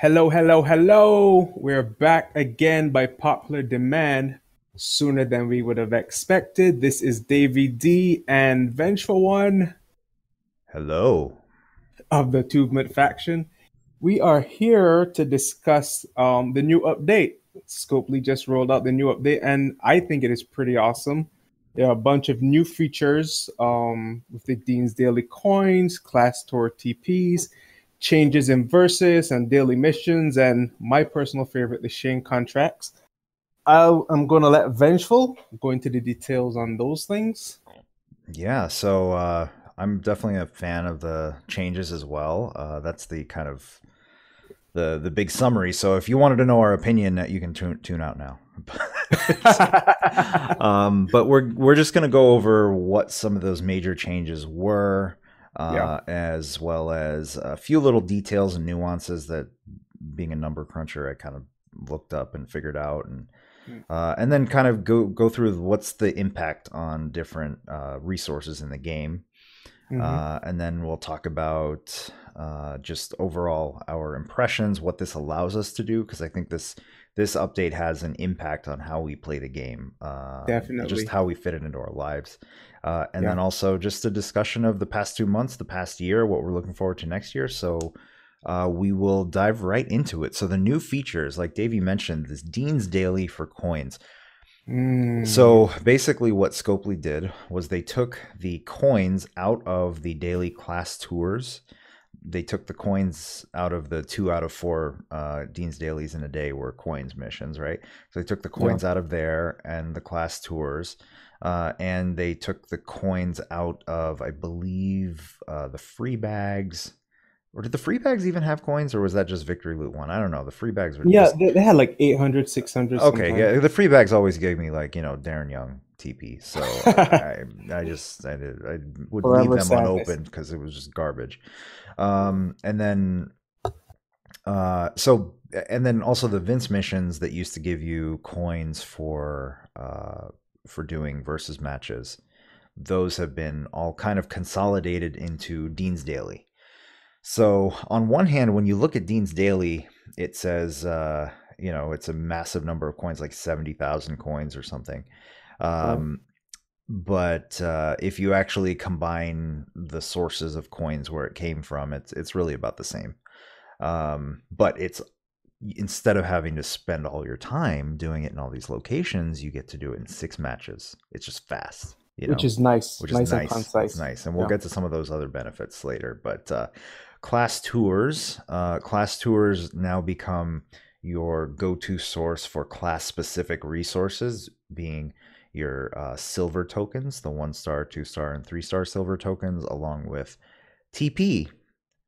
Hello, hello, hello. We're back again by popular demand sooner than we would have expected. This is Davy D and Vengeful One Hello. of the Tubement faction. We are here to discuss the new update. Scopely just rolled out the new update, and I think it is pretty awesome. There are a bunch of new features with the Dean's Daily Coins, Class Tour TPs, changes in verses and daily missions, and my personal favorite, the Shane contracts. I'm going to let Vengeful go into the details on those things. Yeah, so I'm definitely a fan of the changes as well. That's the kind of the big summary. So if you wanted to know our opinion, you can tune out now. But we're just gonna go over what some of those major changes were, Yeah. as well as a few little details and nuances that, being a number cruncher, I kind of looked up and figured out, and then kind of go through what's the impact on different resources in the game, Mm-hmm. and then we'll talk about just overall our impressions, what this allows us to do, because I think this update has an impact on how we play the game, just Definitely. how we fit it into our lives. And Yeah. then also just a discussion of the past 2 months, the past year, what we're looking forward to next year. So we will dive right into it. So the new features, like Davey mentioned, this Dean's Daily for coins. Mm. So basically, what Scopely did was they took the coins out of the daily class tours. They took the coins out of the 2 out of 4 Dean's Dailies in a day were coins missions, right? So they took the Yeah. coins out of there and the class tours. And they took the coins out of, I believe, the free bags. Or did the free bags even have coins, or was that just Victory Loot one? I don't know. The free bags were Yeah, this. they had like 800, 600 Okay, sometimes. yeah, the free bags always gave me, like, Darren Young TP, so I would leave Forever them sadness. unopened because it was just garbage. And then so and then also the Vince missions that used to give you coins for doing versus matches. Those have been all kind of consolidated into Dean's Daily. So on one hand, when you look at Dean's Daily, it says it's a massive number of coins, like 70,000 coins or something. Right. Um, but if you actually combine the sources of coins where it came from, it's really about the same. But it's instead of having to spend all your time doing it in all these locations, you get to do it in 6 matches. It's just fast, Which is nice, which is nice and nice. It's concise. nice, and we'll Yeah. get to some of those other benefits later. But class tours now become your go-to source for class-specific resources, being your silver tokens, the 1 star, 2 star, and 3 star silver tokens, along with TP.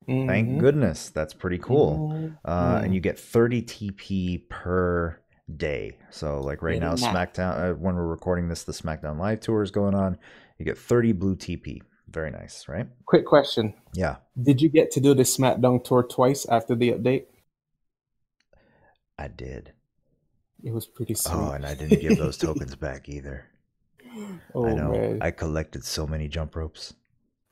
Thank Mm-hmm. goodness, that's pretty cool. And Mm-hmm. you get 30 TP per day. So, like right Very now, nice. SmackDown, when we're recording this, the SmackDown Live tour is going on. You get 30 blue TP. Very nice, right? Quick question. Yeah, Did you get to do the SmackDown tour twice after the update? I did. It was pretty Oh, sweet. and I didn't give those tokens back either. I Oh know. man. I collected so many jump ropes.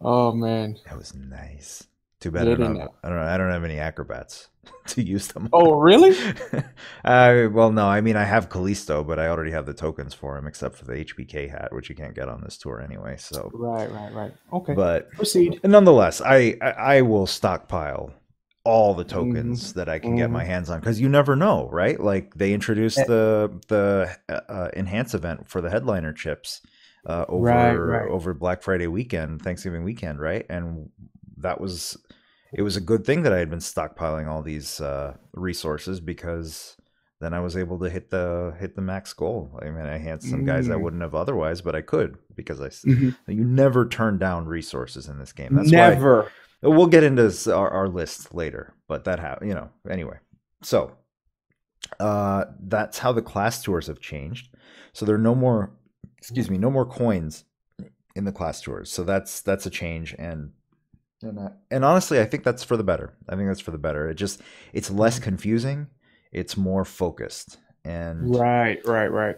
Oh man. That was nice. Too bad Very nice. I don't have any acrobats to use them Oh really? on. Well, no, I mean I have Kalisto, but I already have the tokens for him, except for the HBK hat, which you can't get on this tour anyway. So, Right, right, right. Okay. but Proceed. nonetheless, I will stockpile all the Mm-hmm. tokens that I can get my Mm-hmm. hands on, because you never know, right? Like they introduced the enhance event for the headliner chips Right, right. over Black Friday weekend, Thanksgiving weekend, right? And that was it was a good thing that I had been stockpiling all these resources, because then I was able to hit the max goal. I mean, I had some guys I Mm. wouldn't have otherwise, but I could, because Hmm. you never turn down resources in this game. That's why Never. we'll get into our list later, but anyway. So that's how the class tours have changed. So there are no more, excuse me, no more coins in the class tours. So that's a change, and honestly, I think that's for the better. I think that's for the better. It's less Mhm. confusing. It's more focused, and Right, right, right.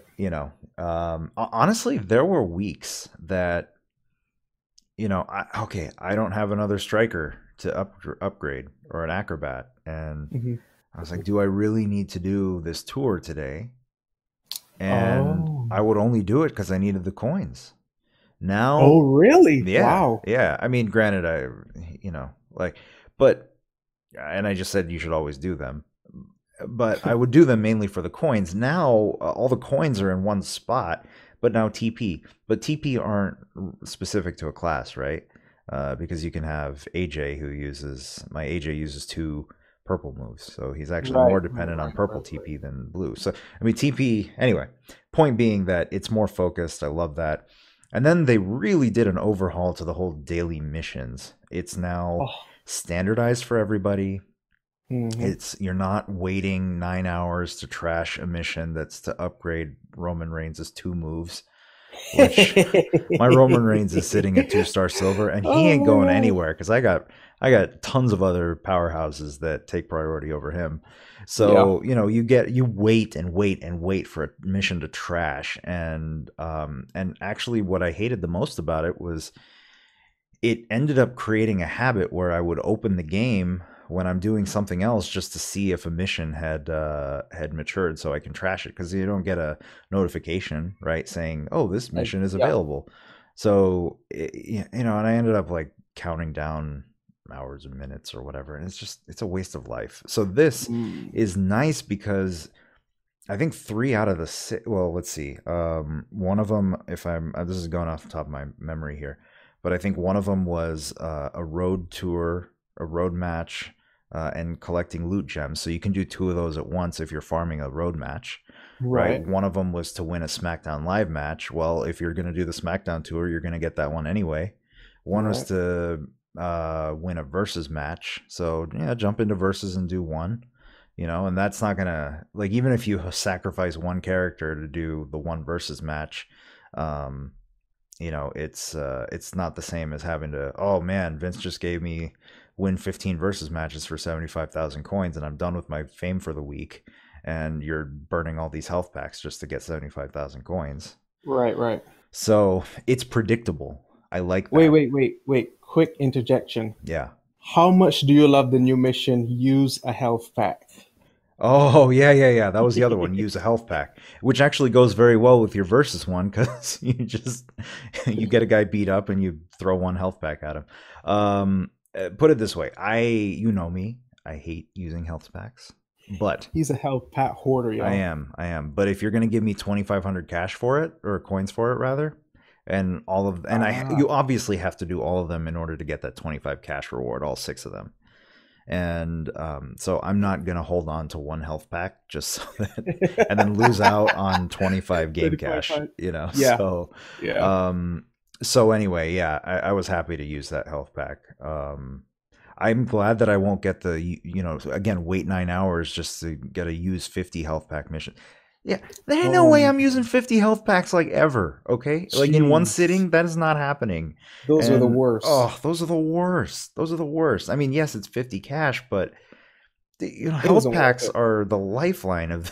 honestly, there were weeks that I don't have another striker to upgrade, or an acrobat, and Hmm. I was like, do I really need to do this tour today? And Oh. I would only do it because I needed the coins. Oh, Now, really? yeah, Wow. yeah. I mean, granted, like, but, and I just said you should always do them, but I would do them mainly for the coins. Now, all the coins are in one spot, but now TP. But TP aren't specific to a class, right? Because you can have AJ my AJ uses two purple moves, so he's actually more Right, right, dependent on right, purple right, right. TP than blue. So I mean TP anyway. Point being that it's more focused. I love that. And then they really did an overhaul to the whole daily missions. It's now Oh. standardized for everybody. Hmm. It's you're not waiting 9 hours to trash a mission that's to upgrade Roman Reigns' two moves, which my Roman Reigns is sitting at 2-star silver and he Oh ain't my going God. anywhere because I got tons of other powerhouses that take priority over him. Yeah. So, you wait and wait and wait for a mission to trash. And actually what I hated the most about it was it ended up creating a habit where I would open the game when I'm doing something else just to see if a mission had matured so I can trash it because you don't get a notification, right, saying, "Oh, this mission is Yeah. available." So, and I ended up like counting down hours and minutes or whatever, and it's a waste of life. So this Mm. is nice because I think three out of the six. Well, let's see. One of them, if I'm this is going off the top of my memory here, but I think one of them was a road tour, a road match, and collecting loot gems. So you can do two of those at once if you're farming a road match, right? Right. One of them was to win a SmackDown Live match. Well, if you're going to do the SmackDown tour, you're going to get that one anyway. One was Right. to win a versus match. So yeah, jump into versus and do one. And that's not gonna, like, even if you sacrifice one character to do the one versus match, um, it's not the same as having to. Oh man, Vince just gave me win 15 versus matches for 75,000 coins, and I'm done with my fame for the week. And you're burning all these health packs just to get 75,000 coins. Right. Right. So it's predictable. I like Wait, that. wait, wait, wait. Quick interjection. Yeah. How much do you love the new mission? Use a health pack. Oh, yeah, yeah, yeah. That was the other one. Use a health pack, which actually goes very well with your versus one because you get a guy beat up and you throw one health pack at him. Put it this way, you know me, I hate using health packs, but He's a health pack hoarder, I y'all. am, I am. But if you're gonna give me 2,500 cash for it or coins for it rather, you Ah, obviously have to do all of them in order to get that 25 cash reward, all six of them. And so I'm not gonna hold on to one health pack just so that, and then lose out on 25 game cash. 35. Yeah, So yeah. um, so anyway, yeah, I was happy to use that health pack. I'm glad that I won't get again wait 9 hours just to get a use 50 health pack mission. Yeah, there ain't no Oh, way I'm using 50 health packs like ever. Okay, like in one jeez. sitting, that is not happening. Those are the And worst. oh, those are the worst. Those are the worst. I mean, yes, it's 50 cash, but It health isn't worth packs it. are the lifeline of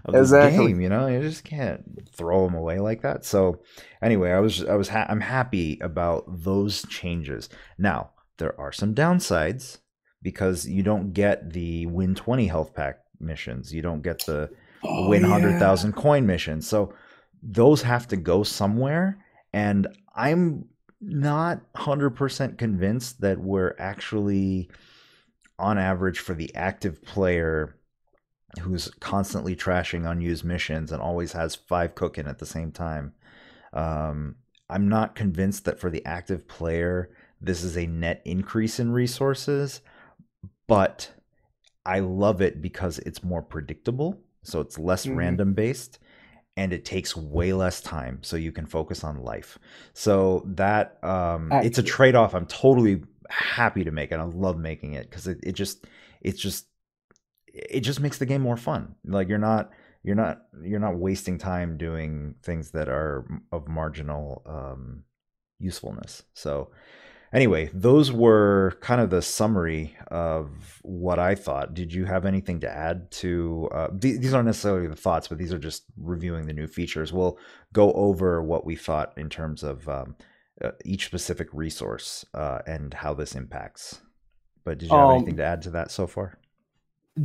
of this Exactly. game. You just can't throw them away like that. So anyway, I'm happy about those changes. Now there are some downsides because you don't get the win 20 health pack missions. You don't get the Oh, win yeah. 100,000 coin missions. So those have to go somewhere, and I'm not 100% convinced that we're actually on average for the active player who's constantly trashing unused missions and always has five cooking at the same time. Um, I'm not convinced that for the active player, this is a net increase in resources, but I love it because it's more predictable. So it's less Hmm. random based and it takes way less time. So you can focus on life. So that it's a Accurate. trade off I'm totally happy to make. And I love making it because it's just it just makes the game more fun. Like you're not wasting time doing things that are of marginal usefulness. So anyway, those were kind of the summary of what I thought. Did you have anything to add to? These aren't necessarily the thoughts, but these are just reviewing the new features. We'll go over what we thought in terms of each specific resource and how this impacts. But did you have anything Um, to add to that so far?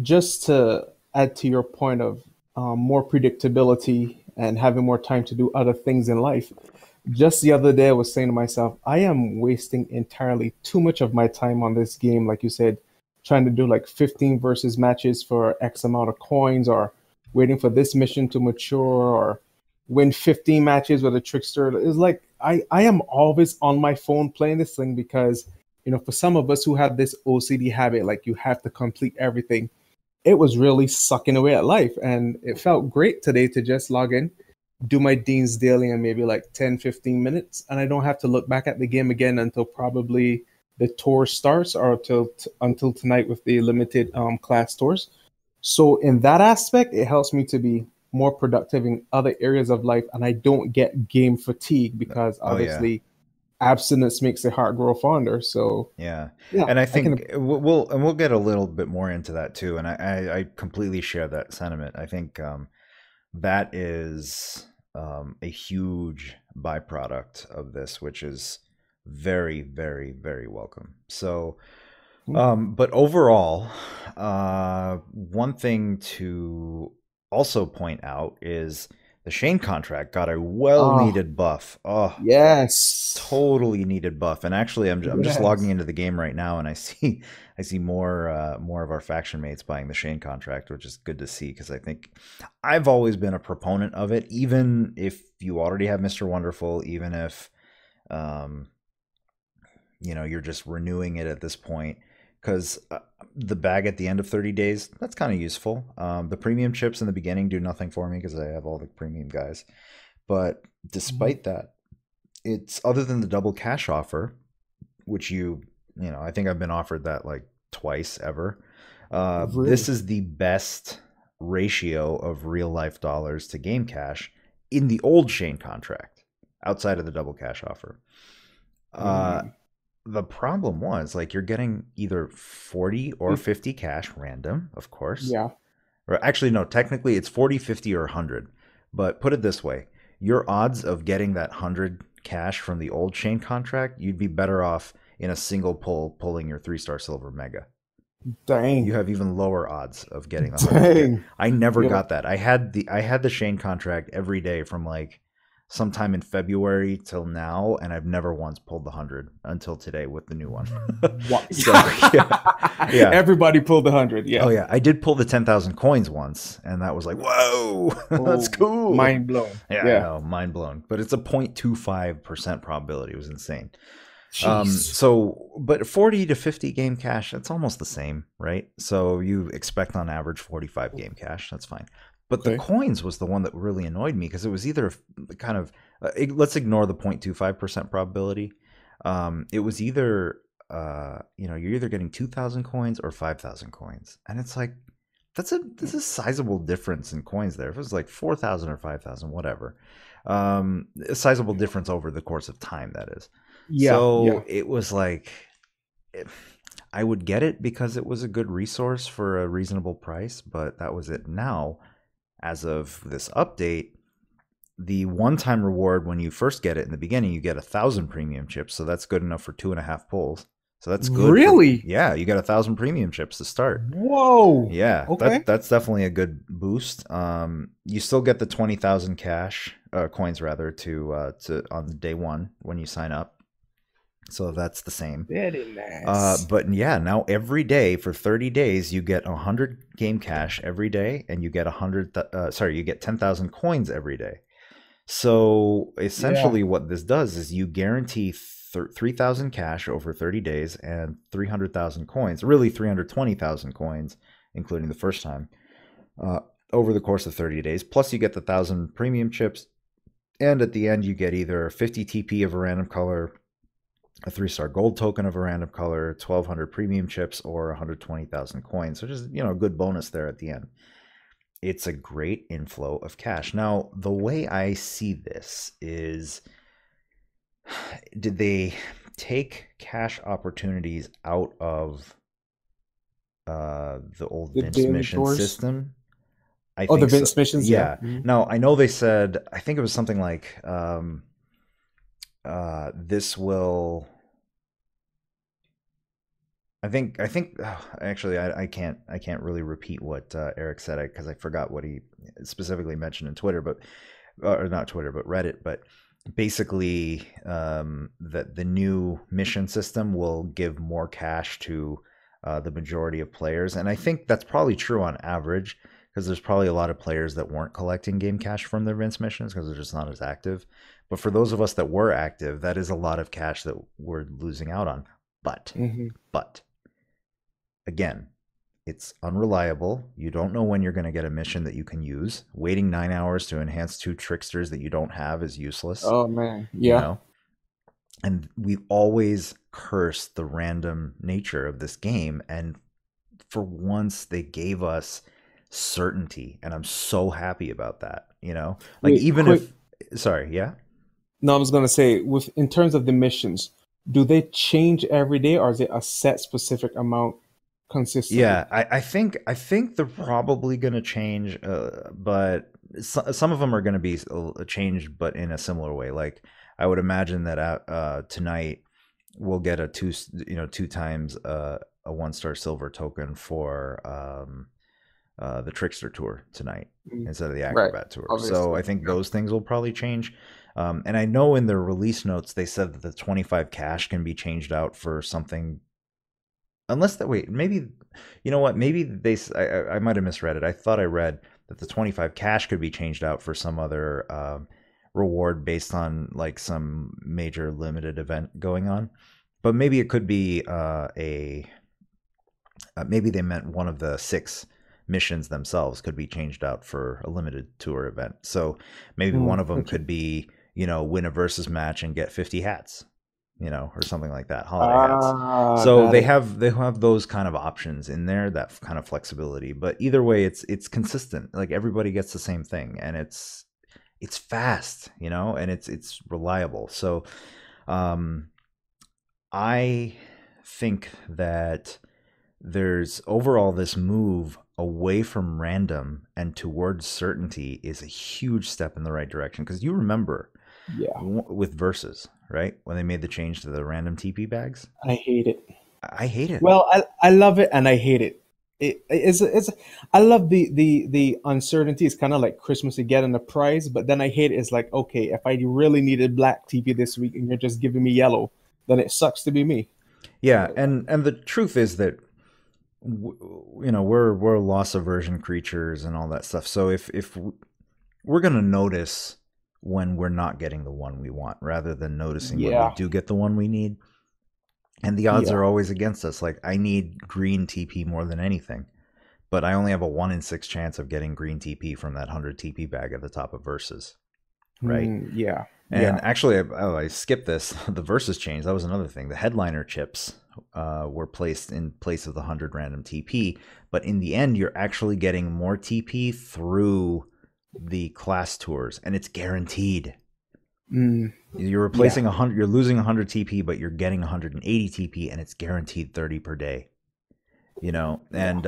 just to add to your point of more predictability and having more time to do other things in life, just the other day I was saying to myself, I am wasting entirely too much of my time on this game. Like you said, trying to do like 15 versus matches for X amount of coins, or waiting for this mission to mature, or win 15 matches with a trickster. It's like I am always on my phone playing this thing because, for some of us who have this OCD habit, like you have to complete everything, it was really sucking away at life. And it felt great today to just log in, do my Dean's Daily in maybe like 10, 15 minutes. And I don't have to look back at the game again until probably the tour starts, or until tonight with the limited class tours. So in that aspect, it helps me to be more productive in other areas of life. And I don't get game fatigue because Oh yeah. obviously abstinence makes the heart grow fonder. So Yeah, yeah, and I I can. think we'll get a little bit more into that too, and I completely share that sentiment. I think that is a huge byproduct of this, which is very, very, very welcome. So, but overall, one thing to also point out is the Shane contract got a well Oh, needed buff. Oh, yes. totally needed buff. And actually, I'm just logging Yes. into the game right now, and I see more of our faction mates buying the Shane contract, which is good to see because I think I've always been a proponent of it. Even if you already have Mr. Wonderful, even if um, you're just renewing it at this point, because the bag at the end of 30 days, that's kind of useful. The premium chips in the beginning do nothing for me because I have all the premium guys. But Mhm. despite that, it's other than the double cash offer, which I think I've been offered that like twice ever. This Really? is the best ratio of real life dollars to game cash in the old Shane contract, outside of the double cash offer. Uh, Mm. the problem was like you're getting either 40 or 50 cash random, of course. Yeah. Or actually, no, technically it's 40, 50, or 100. But put it this way, your odds of getting that 100 cash from the old Shane contract, you'd be better off in a single pull pulling your 3-star silver mega. You Dang. have even lower odds of getting the 100. Yeah. Dang. I never Yo. got that. I had the Shane contract every day from like sometime in February till now, and I've never once pulled the 100 until today with the new one. What? So yeah, yeah. Everybody pulled 100. Oh Yeah. yeah, I did pull the 10,000 coins once, and that was like, whoa, that's Oh, cool. mind blown. Yeah, I Yeah. know, mind blown. But it's a 0.25% probability. It was insane. Jeez. But 40 to 50 game cash, that's almost the same, right? So you expect on average 45 game cash. That's fine. But the Okay. coins was the one that really annoyed me because it was either kind of, let's ignore the 0.25% probability. It was either, you're either getting 2,000 coins or 5,000 coins. And it's like, that's a sizable difference in coins there. If it was like 4,000 or 5,000, whatever. A sizable difference over the course of time, that is. Yeah. So Yeah. it was like I would get it because it was a good resource for a reasonable price, but that was it. Now, as of this update, the one-time reward when you first get it in the beginning, you get 1,000 premium chips, so that's good enough for 2.5 pulls. So that's good for, Really? yeah, you get 1,000 premium chips to start. Whoa. Yeah, Okay. that's definitely a good boost. You still get the 20,000 cash coins rather to on day one when you sign up. So that's the same. Very nice. But yeah, now every day for 30 days, you get 100 game cash every day, and you get 100. You get 10,000 coins every day. So Yeah. essentially, what this does is you guarantee 3,000 cash over 30 days and 300,000 coins. Really, 320,000 coins, including the first time, uh, over the course of 30 days. Plus, you get the 1,000 premium chips, and at the end, you get either 50 TP of a random color, a 3-star gold token of a random color, 1,200 premium chips, or 120,000 coins. So just a good bonus there at the end. It's a great inflow of cash. Now, the way I see this is, did they take cash opportunities out of the old The Vince daily mission tours. system? I Oh, the think so. Vince missions. Yeah. Yeah. Mhm. Now, I know they said, I think it was something like this will I think actually I can't really repeat what Eric said because I forgot what he specifically mentioned in Twitter, but or not Twitter, but Reddit. But basically, that the new mission system will give more cash to the majority of players, and I think that's probably true on average because there's probably a lot of players that weren't collecting game cash from their Vince missions because they're just not as active. But for those of us that were active, that is a lot of cash that we're losing out on. But Hmm. but again, it's unreliable. You don't know when you're going to get a mission that you can use. Waiting 9 hours to enhance two tricksters that you don't have is useless, Oh man, you yeah. know? And we've always cursed the random nature of this game. And for once, they gave us certainty. And I'm so happy about that? Like, Wait, even quick. if, sorry, yeah? No, I was gonna say, with in terms of the missions, do they change every day, or is it a set specific amount consistently? Yeah, I think they're probably going to change, but some of them are going to be changed, but in a similar way. Like I would imagine that tonight we'll get a two times a 1 star silver token for the Trickster tour tonight Mm, instead of the right, Acrobat tour. So obviously. I think Yeah. those things will probably change. And I know in their release notes they said that the 25 cash can be changed out for something. Unless that wait, maybe you know what? Maybe I might have misread it. I thought I read that the 25 cash could be changed out for some other reward based on like some major limited event going on. But maybe it could be a maybe they meant one of the 6 missions themselves could be changed out for a limited tour event. So maybe one Mm, of them okay. could be win a versus match and get 50 hats, or something like that, holiday hats. Ah, So got they it. have those kind of options in there, that kind of flexibility. But either way, it's consistent. Like everybody gets the same thing, and it's fast, and it's reliable. So um, I think that there's overall this move away from random and towards certainty is a huge step in the right direction. Because you remember Yeah, with verses, right? When they made the change to the random TP bags. I hate it. I hate it. Well, I love it and I hate it. It's I love the uncertainty. It's kind of like Christmas, you getting a prize, but then I hate it. It's like, okay, if I really needed black TP this week and you're just giving me yellow, then it sucks to be me. Yeah, and the truth is that we're loss aversion creatures and all that stuff. So if we're gonna notice when we're not getting the one we want, rather than noticing when we Yeah, do get the one we need. And the odds yeah, are always against us. Like I need green TP more than anything, but I only have a 1 in 6 chance of getting green TP from that 100 TP bag at the top of verses, right? yeah, And yeah, actually, I skipped this. The versus change, that was another thing. The headliner chips were placed in place of the 100 random TP, but in the end, you're actually getting more TP through the class tours, and it's guaranteed. mm, You're yeah, replacing 100, you're losing 100 TP, but you're getting 180 TP, and it's guaranteed 30 per day. yeah, And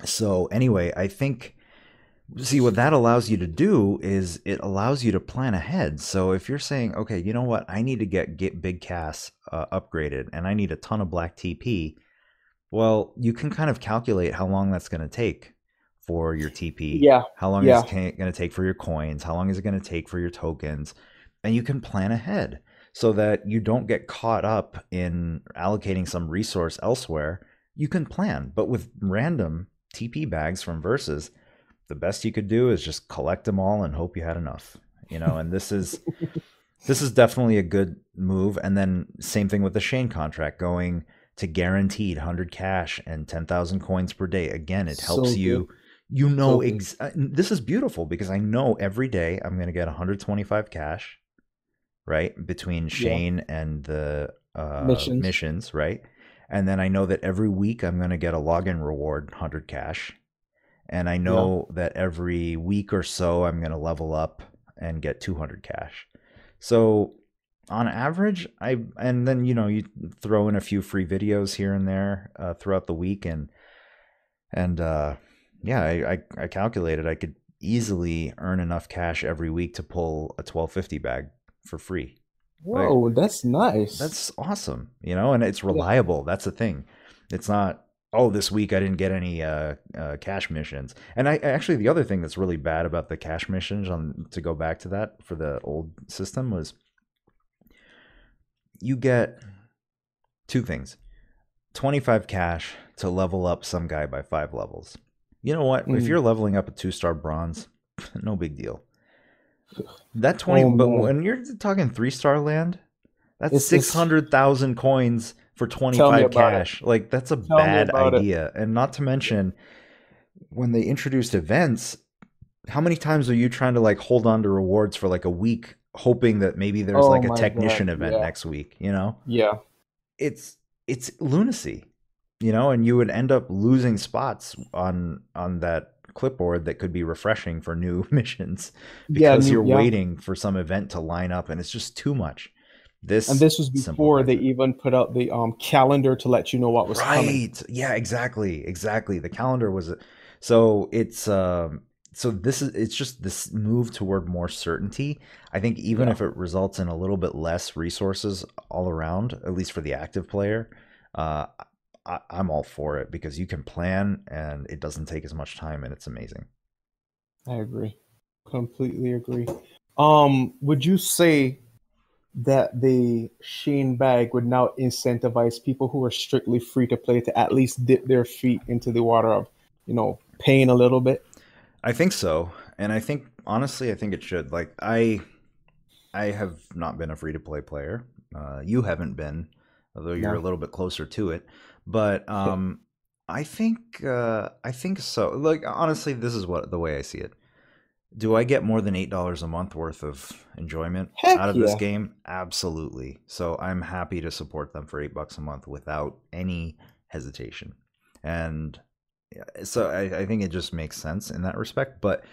so anyway, I think see what that allows you to do is it allows you to plan ahead. So if you're saying, okay, you know what, I need to get big Cass upgraded and I need a ton of black TP, well, you can kind of calculate how long that's going to take for your TP, yeah, how long is yeah. it going to take for your coins, how long is it going to take for your tokens, and you can plan ahead so that you don't get caught up in allocating some resource elsewhere. You can plan, but with random TP bags from Versus, the best you could do is just collect them all and hope you had enough. And this is definitely a good move. And then same thing with the Shane contract, going to guaranteed 100 cash and 10,000 coins per day. Again, it helps So good, you. so good. This is beautiful because I know every day I'm going to get 125 cash, right? Between Yeah, Shane and the missions. missions, right? And then I know that every week I'm going to get a login reward, 100 cash. And I Yeah. know that every week or so I'm going to level up and get 200 cash. So on average, and then you throw in a few free videos here and there throughout the week, and yeah, I calculated I could easily earn enough cash every week to pull a 1250 bag for free. Like Whoa, that's nice. that's awesome, you know, and it's Yeah. reliable. That's the thing. It's not, oh, this week I didn't get any cash missions. And I actually, the other thing that's really bad about the cash missions, on to go back to that for the old system, was you get two things: 25 cash to level up some guy by 5 levels. You know what? If Mm. you're leveling up a 2-star bronze, no big deal. That 20, Oh but man, when you're talking 3-star land, that's it's 600,000 coins for tell me 25 about it. cash. Like, that's a Tell me bad about it. idea. And not to mention, when they introduced events, how many times are you trying to like hold on to rewards for like a week, hoping that maybe there's Oh like a my God. technician event Yeah. next week, you know? Yeah. It's it's lunacy, you know, and you would end up losing spots on that clipboard that could be refreshing for new missions Yeah. because New. you're Yeah. waiting for some event to line up, and it's just too much. And This this was before simplifies they it. even put out the calendar to let you know what was coming. Right. Yeah, exactly. Exactly. The calendar was so it's so this is it's just this move toward more certainty. I think even Yeah. if it results in a little bit less resources all around, at least for the active player, uh I'm all for it because you can plan and it doesn't take as much time and it's amazing. I agree. Completely agree. Would you say that the Sheen bag would now incentivize people who are strictly free to play to at least dip their feet into the water of, paying a little bit? I think so. And I think honestly I think it should. Like I have not been a free to play player. You haven't been, although you're a No. little bit closer to it. But I think so. Like honestly, this is what the way I see it. Do I get more than $8 a month worth of enjoyment out Heck of this yeah. game? Absolutely. So I'm happy to support them for $8 a month without any hesitation. And yeah, so I think it just makes sense in that respect. But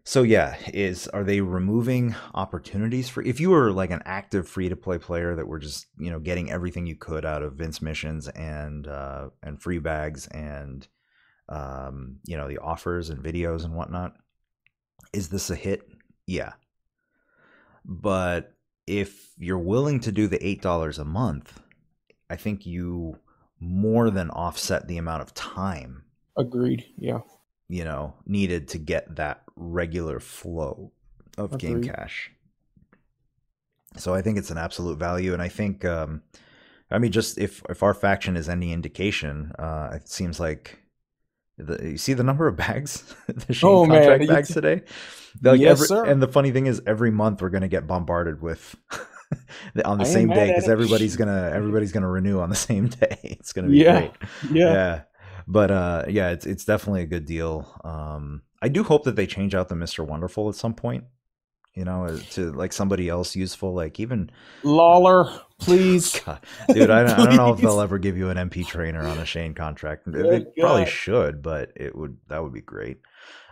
so yeah, is are they removing opportunities for if you were like an active free to play player that were just getting everything you could out of Vince missions and free bags and the offers and videos and whatnot? Is this a hit? Yeah, but if you're willing to do the $8 a month, I think you more than offset the amount of time Agreed. Yeah. needed to get that regular flow of game Agreed. cash. So I think it's an absolute value, and I think, I mean, just if our faction is any indication, it seems like you see the number of bags, the Shane Oh man. contract bags today. Like Yes, every, sir. and the funny thing is, every month we're gonna get bombarded with on the I ain't same day mad at because it. everybody's gonna renew on the same day. It's gonna be Yeah. great. Yeah. Yeah, but yeah, it's definitely a good deal. I do hope that they change out the Mr. Wonderful at some point, to like somebody else useful, like even Lawler, please. God, dude, I don't know if they'll Please. ever give you an MP trainer on a Shane contract. They Good probably God. should, but that would be great.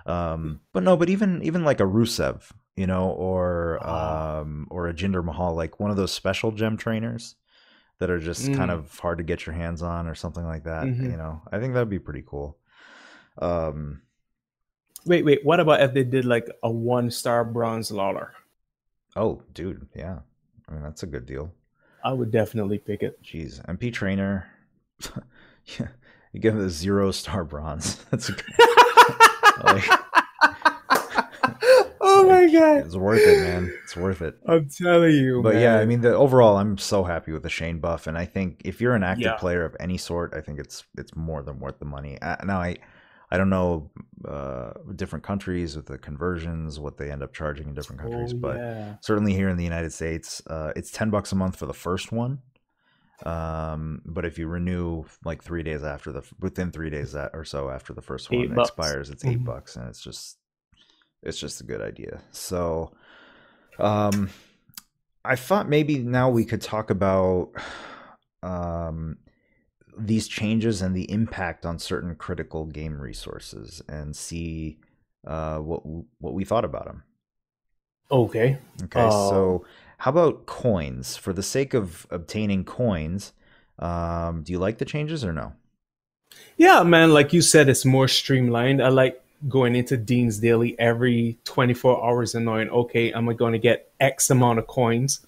But no, but even like a Rusev, Ah. or a Jinder Mahal, like one of those special gem trainers that are just kind Mm. of hard to get your hands on or something like that. Hmm. I think that'd be pretty cool. Um, Wait, wait. What about if they did like a 1-star bronze Lawler? oh, dude, yeah, I mean that's a good deal. I would definitely pick it. Jeez, MP trainer. Yeah, you give it a 0-star bronze. That's a good, like, Oh like my God. it's worth it, man. It's worth it. I'm telling you, But yeah, I man. mean, the overall, I'm so happy with the Shane buff, and I think if you're an active Yeah. player of any sort, I think it's more than worth the money. Now, I don't know different countries with the conversions, what they end up charging in different Oh countries, but yeah. certainly here in the United States, it's $10 a month for the first one. But if you renew like 3 days after within 3 days or so after the first one 8 bucks. expires, it's eight Mhm. bucks, and it's just a good idea. So, um, I thought maybe now we could talk about um, these changes and the impact on certain critical game resources and see what we thought about them. Okay. Okay, Um. so how about coins? For the sake of obtaining coins, do you like the changes or no? Yeah, man. Like you said, it's more streamlined. I like going into Dean's Daily every 24 hours and knowing, okay, am I going to get X amount of coins?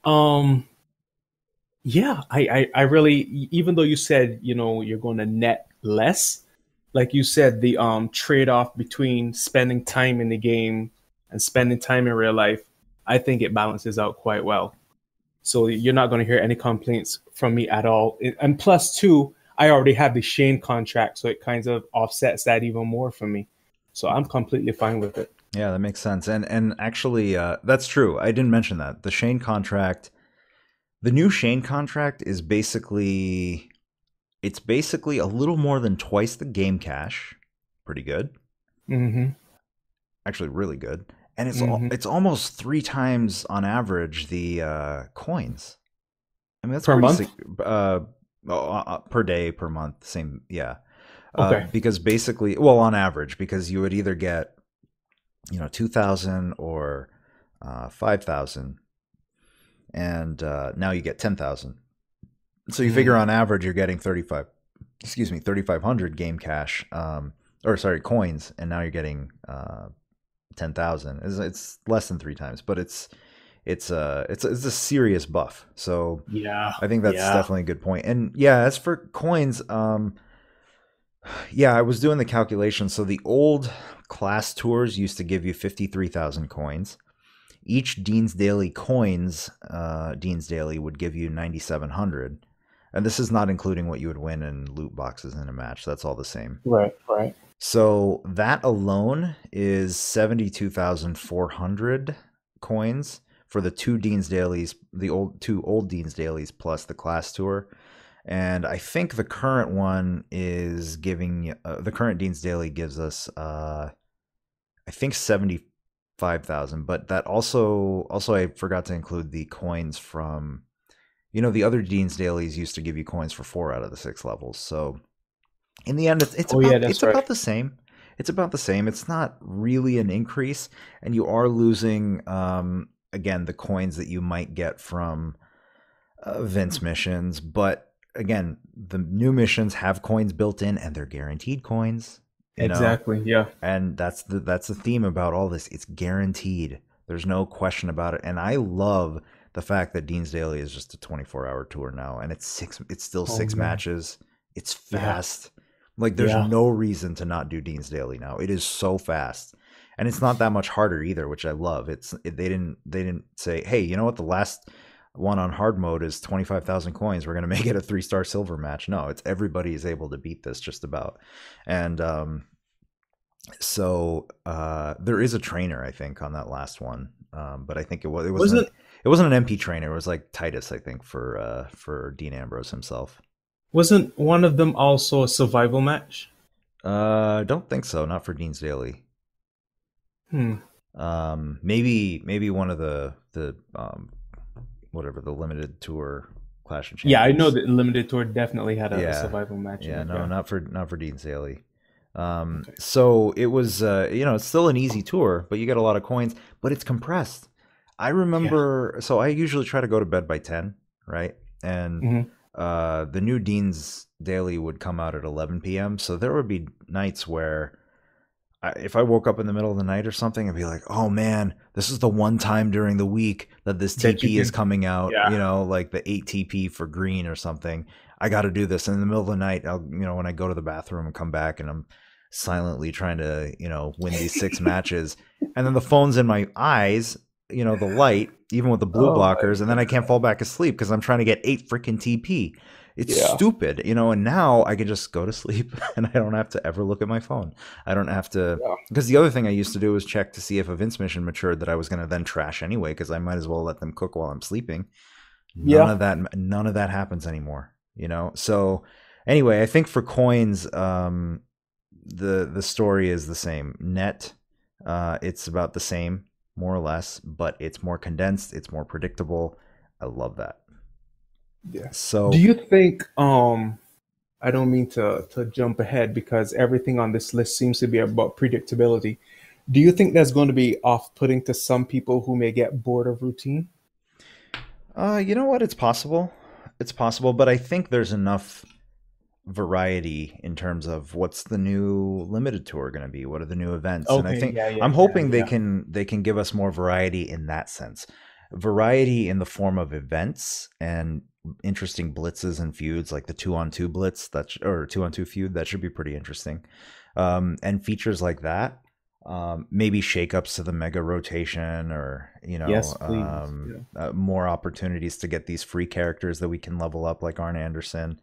Um, yeah, I really, even though you said, you're going to net less, like you said, the trade-off between spending time in the game and spending time in real life, I think it balances out quite well. So you're not going to hear any complaints from me at all. And plus, two, I already have the Shane contract, so it kind of offsets that even more for me. So I'm completely fine with it. Yeah, that makes sense. And actually, that's true. I didn't mention that. The new Shane contract is basically it's basically a little more than twice the game cash. Pretty good. Mm-hmm. Actually, really good. And Mm-hmm. it's almost three times on average the coins. I mean, that's Per pretty month? per day, per month, same, yeah. Okay. Because basically, well, on average, because you would either get 2,000 or 5,000, and now you get 10,000. So you figure Mm. on average you're getting 3,500 game cash, or sorry, coins, and now you're getting 10,000. It's less than three times, but it's a serious buff. So Yeah. I think that's Yeah. definitely a good point. And yeah, as for coins, yeah, I was doing the calculation. So the old class tours used to give you 53,000 coins. Each Dean's Daily Dean's Daily would give you 9,700. And this is not including what you would win in loot boxes in a match. That's all the same. Right. Right. So that alone is 72,400 coins for the two Dean's Dailies, the two old Dean's Dailies plus the class tour. And I think the current one is giving the current Dean's Daily gives us I think 75,000, but that also I forgot to include the coins from the other Dean's Dailies used to give you coins for 4 out of the 6 levels. So in the end Oh yeah, it's that's right. about the same. It's about the same. It's not really an increase, and you are losing again the coins that you might get from Vince missions, but again, the new missions have coins built in and they're guaranteed coins, you know? Exactly. Yeah. And that's the theme about all this. It's guaranteed. There's no question about it. And I love the fact that Dean's Daily is just a 24-hour tour now and it's still Oh six man. matches. It's Yeah. fast. Like there's Yeah. no reason to not do Dean's Daily now. It is so fast. And it's not that much harder either, which I love. They didn't say, "Hey, you know what? The last one on hard mode is 25,000 coins. We're going to make it a 3-star silver match." No, it's everybody is able to beat this just about. And so there is a trainer, I think, on that last one. But I think Wasn't it wasn't an MP trainer. It was like Titus, I think, for Dean Ambrose himself. wasn't one of them also a survival match? I don't think so. Not for Dean's Daily. Hmm. Maybe one of the whatever the limited tour Clash of Yeah, I know Champions. that Limited Tour definitely had a Yeah, survival match in yeah, it. no, Yeah. not for Dean's Daily. Okay. So it was, it's still an easy tour, but you get a lot of coins, but it's compressed. I Yeah. remember, so I usually try to go to bed by 10, right? And Hmm. the new Dean's Daily would come out at 11 p.m. So there would be nights where if I woke up in the middle of the night or something, I'd be like, oh man, this is the one time during the week that this That you TP is can. coming out, Yeah. like the 8 TP for green or something. I got to do this. And in the middle of the night, when I go to the bathroom and come back and I'm silently trying to, win these 6 matches. And then the phone's in my eyes, the light, even with the blue Oh my blockers. And then I can't fall back asleep because I'm trying to get 8 freaking TP. It's Yeah. stupid, and now I can just go to sleep and I don't have to ever look at my phone. I don't have to, Yeah. because the other thing I used to do was check to see if a Vince mission matured that I was going to then trash anyway, because I might as well let them cook while I'm sleeping. Yeah. None of that happens anymore, So anyway, I think for coins, the story is the same. Net, it's about the same, more or less, but it's more condensed, it's more predictable. I love that. Yeah. Do So you think I don't mean to jump ahead because everything on this list seems to be about predictability. Do you think that's going to be off-putting to some people who may get bored of routine? you know what? It's possible. It's possible, but I think there's enough variety in terms of what's the new limited tour going to be, what are the new events, and I Okay, think yeah, yeah, I'm yeah, hoping they yeah. can give us more variety in that sense. variety in the form of events and interesting blitzes and feuds, like the 2-on-2 blitz or 2-on-2 feud. That should be pretty interesting. And features like that. Maybe shakeups to the mega rotation, or Yes, please. more opportunities to get these free characters that we can level up, like Arn Anderson.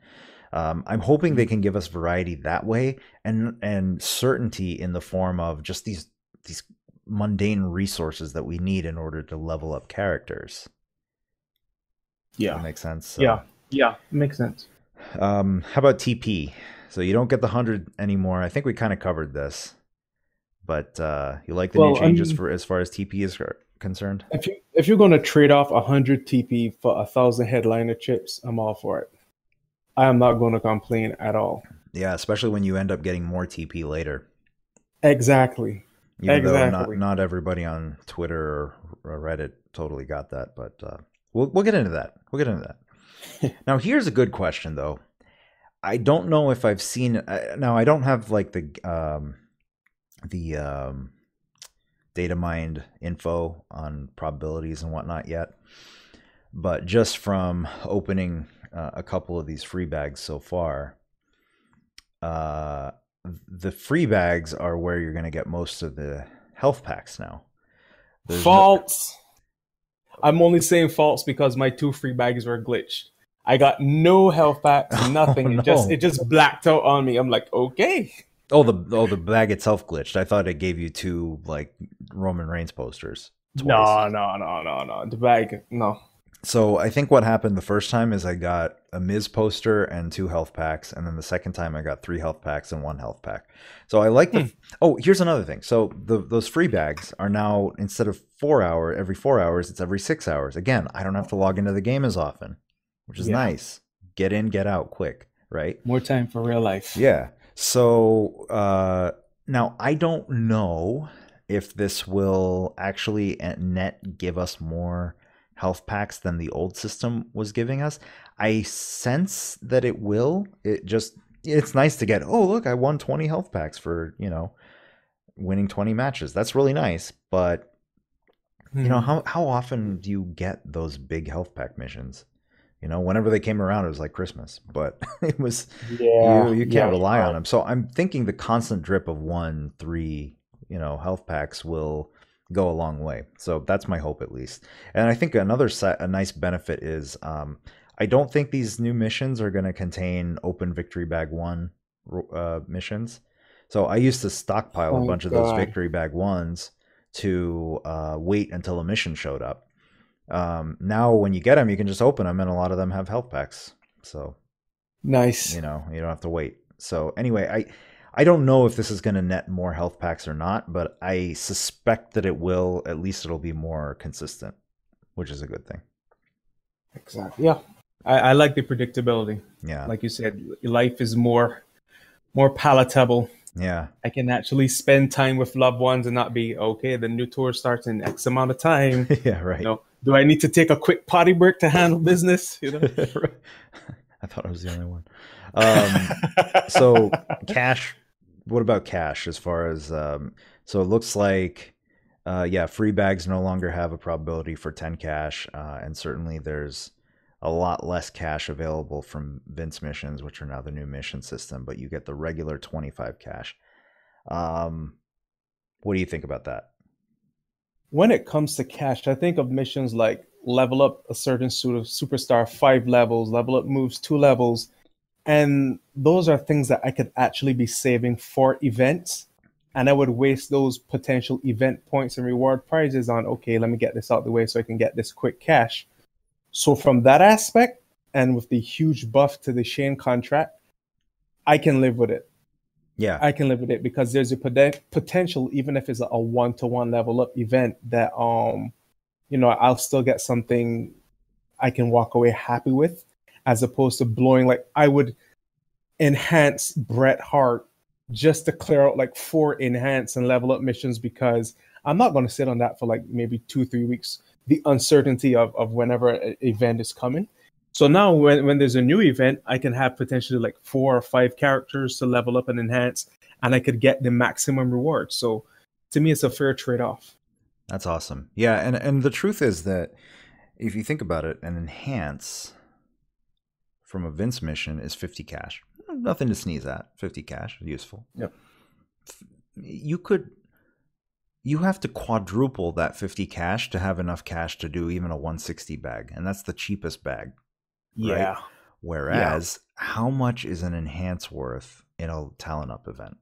I'm hoping they can give us variety that way, and certainty in the form of just these mundane resources that we need in order to level up characters. Yeah, that makes sense. So, yeah, makes sense. how about TP? So you don't get the 100 anymore. I think we kind of covered this, but you like the new changes for as far as TP is concerned? If you're going to trade off 100 TP for 1,000 headliner chips, I'm all for it. I am not going to complain at all. Yeah, especially when you end up getting more TP later. Exactly. Even though not everybody on Twitter or Reddit totally got that, but we'll get into that. We'll get into that. Now, here's a good question, though. I don't know if I've seen. Now, I don't have like the data mined info on probabilities and whatnot yet, but just from opening a couple of these free bags so far, the free bags are where you're going to get most of the health packs now. False. I'm only saying false because my 2 free bags were glitched. I got no health packs, nothing. It just blacked out on me. I'm like, okay. The bag itself glitched. I thought it gave you 2 like Roman Reigns posters. Twice. No. The bag, no. So I think what happened the first time is I got a Miz poster and 2 health packs, and then the second time I got 3 health packs and 1 health pack. So I like the. Oh, here's another thing. So those free bags are now, instead of every 4 hours, it's every 6 hours. Again, I don't have to log into the game as often, which is nice. Get in, get out quick, right? More time for real life. Yeah. So now I don't know if this will actually at net give us more health packs than the old system was giving us. I sense that it will. It's nice to get, oh, look, I won 20 health packs for, winning 20 matches. That's really nice. But, how often do you get those big health pack missions? Whenever they came around, it was like Christmas, but it was, you can't rely on them. So I'm thinking the constant drip of 1, 3, health packs will go a long way. So that's my hope, at least. And I think a nice benefit is I don't think these new missions are going to contain open Victory Bag 1 missions. So I used to stockpile a bunch of those Victory Bag 1s to wait until a mission showed up. Now when you get them, you can just open them, and a lot of them have health packs. So nice. You don't have to wait. So anyway, I don't know if this is going to net more health packs or not, but I suspect that it will. At least it'll be more consistent, which is a good thing. Exactly. Yeah. I like the predictability. Yeah. Like you said, life is more palatable. Yeah. I can actually spend time with loved ones and not be, okay, the new tour starts in X amount of time. Yeah, right. Do I need to take a quick potty break to handle business? I thought I was the only one. So cash, what about cash as far as, so it looks like, free bags no longer have a probability for 10 cash. And certainly there's a lot less cash available from Vince missions, which are now the new mission system, but you get the regular 25 cash. What do you think about that? When it comes to cash, I think of missions like level up a certain sort of superstar 5 levels, level up moves 2 levels. And those are things that I could actually be saving for events. And I would waste those potential event points and reward prizes on, okay, let me get this out the way so I can get this quick cash. So from that aspect, and with the huge buff to the Shane contract, I can live with it. Yeah, I can live with it because there's a potential, even if it's a 1-to-1 level up event, that I'll still get something I can walk away happy with, as opposed to blowing. Like, I would enhance Bret Hart just to clear out like 4 enhance and level up missions, because I'm not going to sit on that for like maybe 2-3 weeks. The uncertainty of whenever an event is coming. So now when there's a new event, I can have potentially like 4 or 5 characters to level up and enhance, and I could get the maximum reward. So to me, it's a fair trade-off. That's awesome. Yeah, and the truth is that if you think about it, an enhance from a Vince mission is 50 cash. Nothing to sneeze at. 50 cash, useful. Yep. You could you have to quadruple that 50 cash to have enough cash to do even a 160 bag, and that's the cheapest bag. Yeah. Right? Whereas, how much is an enhance worth in a Talent Up event?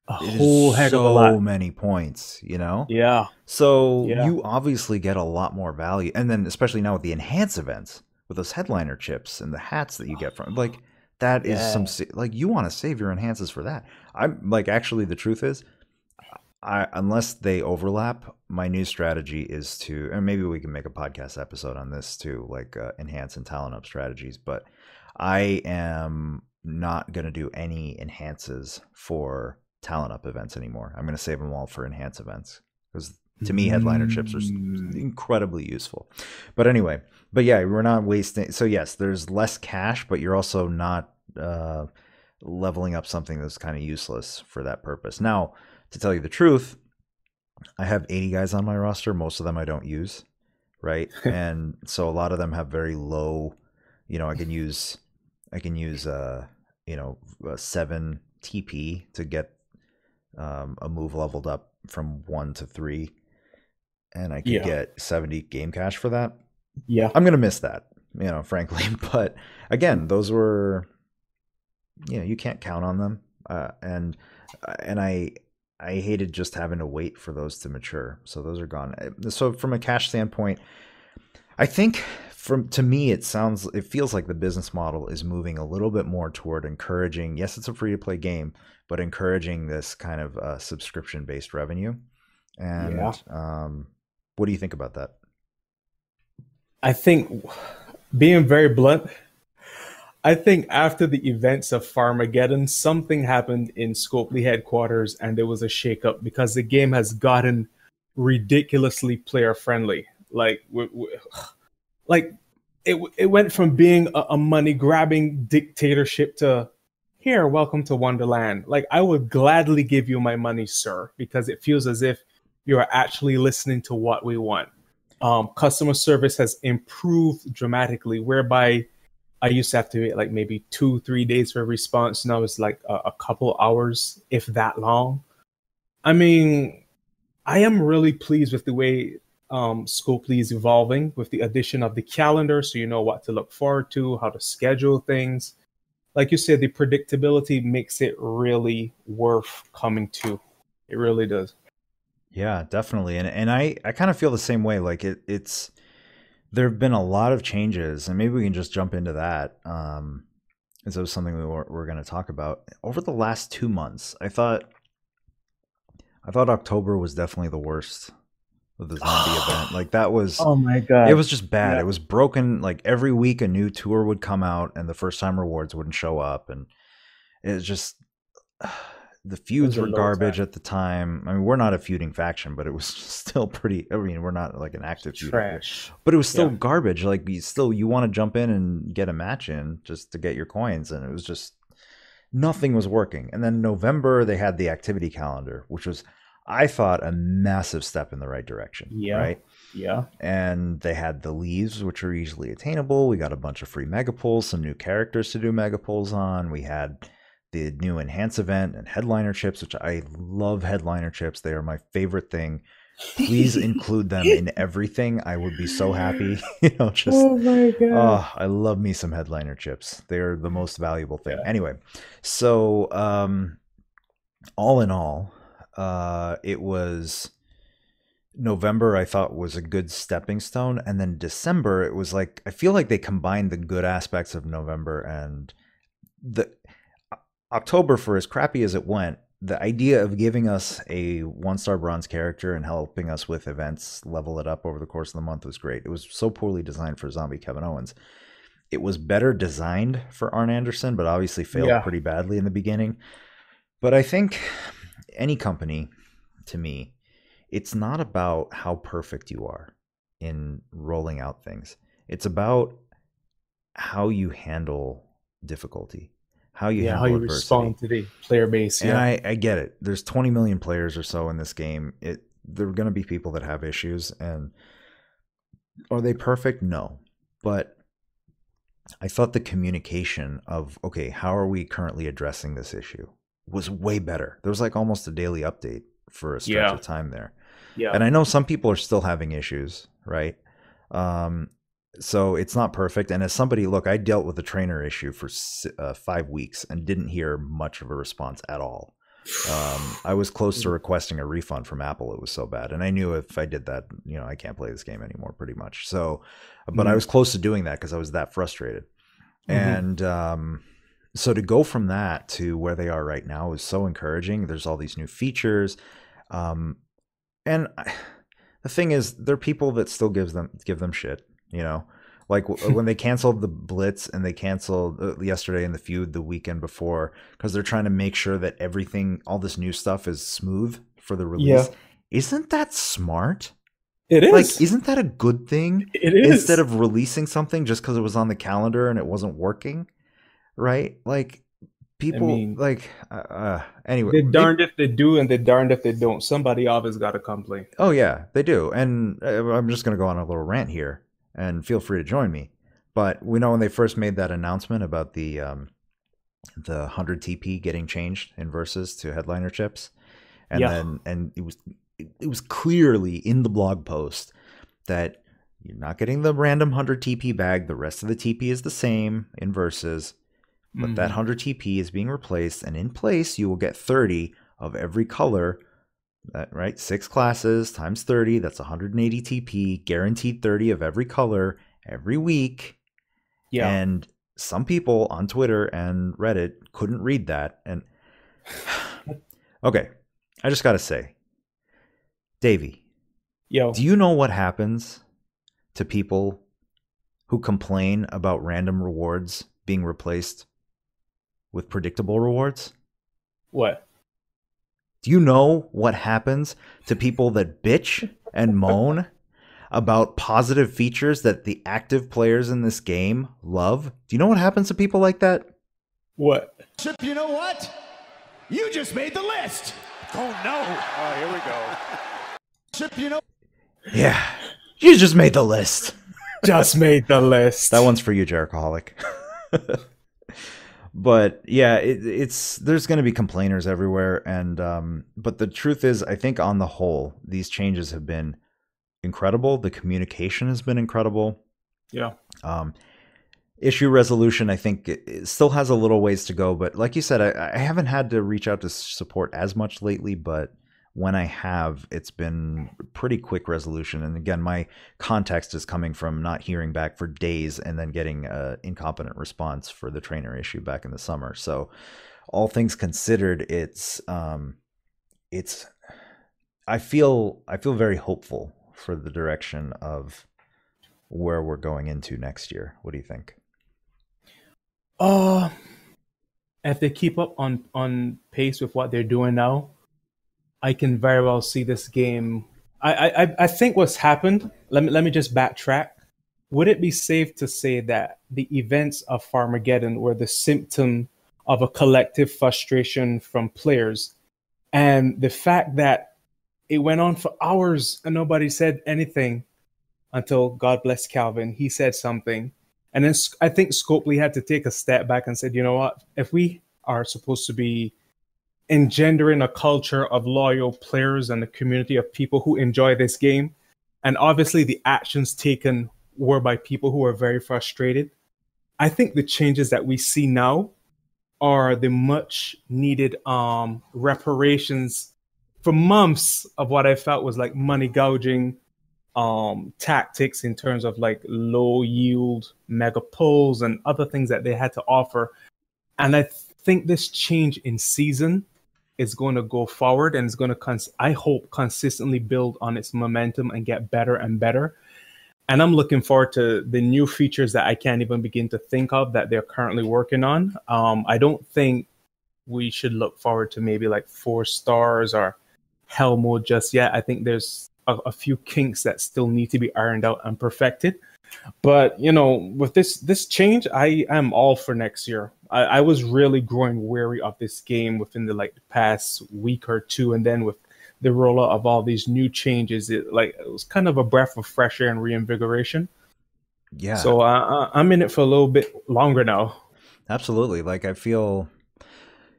A It whole is heck of a so lot. many points, you know? Yeah. So Yeah. you obviously get a lot more value. And then especially now with the enhance events, with those headliner chips and the hats that you get from like that is Yeah. like you want to save your enhances for that. I'm like actually the truth is unless they overlap, my new strategy is to, and maybe we can make a podcast episode on this too, like enhance and talent up strategies. But I am not going to do any enhances for talent up events anymore. I'm going to save them all for enhance events because to me, headliner chips are Mm. incredibly useful. But anyway, but yeah, we're not wasting. So yes, there's less cash, but you're also not leveling up something that's kind of useless for that purpose. Now, to tell you the truth, I have 80 guys on my roster. Most of them I don't use, right? And so a lot of them have very low. You know, I can use you know, a 7 TP to get a move leveled up from 1 to 3, and I could Yeah. get 70 game cash for that. Yeah. I'm gonna miss that, you know, frankly. But again, those were, you know, you can't count on them, and I hated just having to wait for those to mature. So those are gone. So from a cash standpoint, I think from to me it feels like the business model is moving a little bit more toward encouraging. Yes, it's a free to play game, but encouraging this kind of subscription based revenue. Yeah. And what do you think about that? I think, being very blunt, I think after the events of Farmageddon, something happened in Scopely headquarters and there was a shakeup because the game has gotten ridiculously player friendly. Like it went from being a money grabbing dictatorship to, here, welcome to Wonderland. Like, I would gladly give you my money, sir, because it feels as if you are actually listening to what we want. Customer service has improved dramatically, whereby I used to have to wait like maybe 2, 3 days for a response. Now it's like a couple hours, if that long. I mean, I am really pleased with the way Scopely is evolving with the addition of the calendar, so you know what to look forward to, how to schedule things. Like you said, the predictability makes it really worth coming to. It really does. Yeah, definitely. And I kind of feel the same way. Like it's there have been a lot of changes, and maybe we can just jump into that. As it was something we're going to talk about over the last 2 months. I thought October was definitely the worst of the zombie event. Like that was, Oh my it god. was just bad. Yeah. It was broken. Like every week a new tour would come out, and the first time rewards wouldn't show up, and it was just the It feuds was a were low garbage time. at the time. I mean, we're not a feuding faction, but it was still pretty. I mean, we're not like an active feuding faction, Trash. but it was still Yeah. garbage. Like you want to jump in and get a match in just to get your coins, and it was just nothing was working. And then November they had the activity calendar, which was I thought a massive step in the right direction, Yeah. right? Yeah. And they had the leaves, which are easily attainable. We got a bunch of free mega pulls, some new characters to do mega pulls on. We had the new enhance event and headliner chips, which I love. Headliner chips, they are my favorite thing. Please include them in everything. I would be so happy. You know, just Oh my god. oh, I love me some headliner chips. They're the most valuable thing. Yeah. Anyway, so all in all, it was November I thought was a good stepping stone, and then December it was like I feel like they combined the good aspects of November and the October, for as crappy as it went, the idea of giving us a 1-star bronze character and helping us with events level it up over the course of the month was great. It was so poorly designed for zombie Kevin Owens. It was better designed for Arn Anderson, but obviously failed Yeah. pretty badly in the beginning. But I think any company, to me, it's not about how perfect you are in rolling out things. It's about how you handle difficulty, how you Yeah. How handle you adversity. respond to the player base. And Yeah. I get it. There's 20 million players or so in this game. there are going to be people that have issues, and are they perfect? No. But I thought the communication of, okay, how are we currently addressing this issue was way better. There was like almost a daily update for a stretch of time there. Yeah. And I know some people are still having issues, right? So it's not perfect. And as somebody, look, I dealt with the trainer issue for 5 weeks and didn't hear much of a response at all. I was close to requesting a refund from Apple. It was so bad. And I knew if I did that, I can't play this game anymore pretty much. So, but I was close to doing that because I was that frustrated. And so to go from that to where they are right now is so encouraging. There's all these new features. And the thing is, there are people that still give them shit, like when they canceled the Blitz and they canceled yesterday and the Feud the weekend before, because they're trying to make sure that everything, all this new stuff is smooth for the release. Yeah. Isn't that smart? It is. Like, isn't that a good thing? It is. Instead of releasing something just because it was on the calendar and it wasn't working, right? Like, people, anyway. They're darned if they do and they're darned if they don't. Somebody always got to complain. Oh, yeah, they do. And I'm just going to go on a little rant here, and feel free to join me. But we know when they first made that announcement about the 100 TP getting changed in Versus to headliner chips, and then it was clearly in the blog post that you're not getting the random 100 TP bag. The rest of the TP is the same in Versus, but that 100 TP is being replaced, and in place you will get 30 of every color. That right, 6 classes times 30, that's 180 TP, guaranteed 30 of every color every week. Yeah. And some people on Twitter and Reddit couldn't read that. And okay, I just gotta say, Davey, do you know what happens to people who complain about random rewards being replaced with predictable rewards? What? Do you know what happens to people that bitch and moan about positive features that the active players in this game love? Do you know what happens to people like that? What? Chip, you know what? You just made the list. Oh, no. Oh, here we go. Chip, you know. Yeah, you just made the list. Just made the list. That one's for you, Jerichoholic. But yeah, it's there's going to be complainers everywhere, and but the truth is, I think on the whole, these changes have been incredible. The communication has been incredible. Yeah. Issue resolution, I think, it still has a little ways to go, but like you said, I haven't had to reach out to support as much lately, but when I have, it's been pretty quick resolution. And again, my context is coming from not hearing back for days and then getting an incompetent response for the trainer issue back in the summer. So all things considered, I feel very hopeful for the direction of where we're going into next year. What do you think? If they keep up on pace with what they're doing now, I can very well see this game. I think what's happened, let me just backtrack. Would it be safe to say that the events of Farmageddon were the symptom of a collective frustration from players, and the fact that it went on for hours and nobody said anything until, God bless Calvin, he said something. And then I think Scopely had to take a step back and said, you know what, if we are supposed to be engendering a culture of loyal players and a community of people who enjoy this game, and obviously the actions taken were by people who are very frustrated, I think the changes that we see now are the much needed reparations for months of what I felt was like money gouging tactics in terms of like low yield mega pulls and other things that they had to offer. And I think this change in season is going to go forward and it's going to, I hope, consistently build on its momentum and get better and better. And I'm looking forward to the new features that I can't even begin to think of that they're currently working on. I don't think we should look forward to maybe like 4 stars or hell mode just yet. I think there's a few kinks that still need to be ironed out and perfected. But, you know, with this change, I am all for next year. I was really growing weary of this game within the past week or two. And then with the rollout of all these new changes. It was kind of a breath of fresh air and reinvigoration. Yeah. So I'm in it for a little bit longer now. Absolutely. Like, I feel